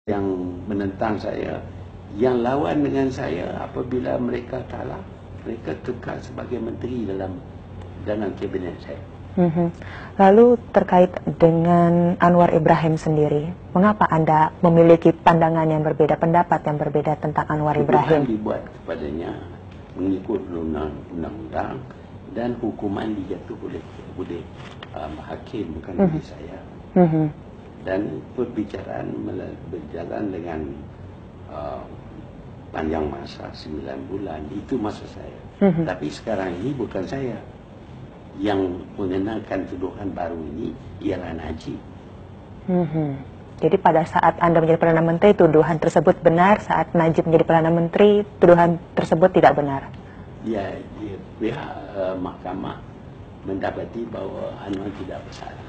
yang menentang saya, yang lawan dengan saya apabila mereka kalah, mereka kekal sebagai menteri dalam kabinet saya. Lalu terkait dengan Anwar Ibrahim sendiri, mengapa Anda memiliki pandangan yang berbeda, pendapat yang berbeda tentang Anwar Ibrahim? Hukuman dibuat kepadanya mengikut undang-undang dan hukuman dijatuh oleh hakim, bukan oleh saya. Dan perbicaraan berjalan dengan panjang masa 9 bulan, itu masa saya. Tapi sekarang ini bukan saya yang mengenakan tuduhan baru ini, ialah Najib. Jadi pada saat Anda menjadi Perdana Menteri, tuduhan tersebut benar. Saat Najib menjadi Perdana Menteri, tuduhan tersebut tidak benar. Ya, pihak mahkamah mendapati bahawa Anwar tidak bersalah.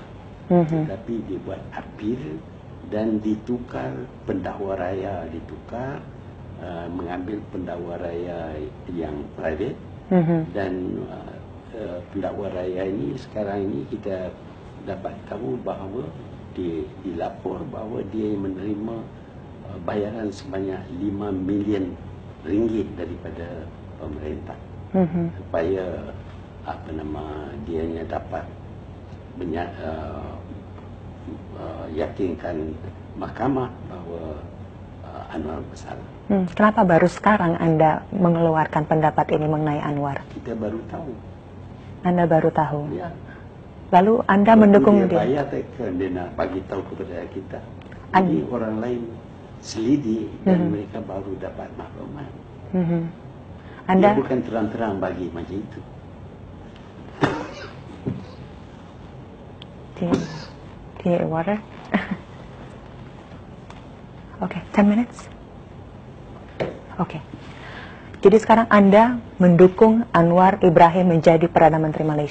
Tetapi dibuat apil dan ditukar pendakwa raya, mengambil pendakwa raya yang private, dan pendakwa raya ini sekarang ini kita dapat tahu bahawa dilapor bahawa dia menerima bayaran sebanyak 5 million ringgit daripada pemerintah supaya dia dapat yakinkan mahkamah bahawa Anwar bersalah. Kenapa baru sekarang Anda mengeluarkan pendapat ini mengenai Anwar? Kita baru tahu. Anda baru tahu? Ya. Lalu Anda mendukung dia? Bayar tekan, dia nak bagi tahu kepada kita. Jadi orang lain selidik dan mereka baru dapat maklumat. Dia bukan terang-terang bagi macam itu. Do you need water? Okay, 10 minutes. Okay. Jadi sekarang Anda mendukung Anwar Ibrahim menjadi Perdana Menteri Malaysia.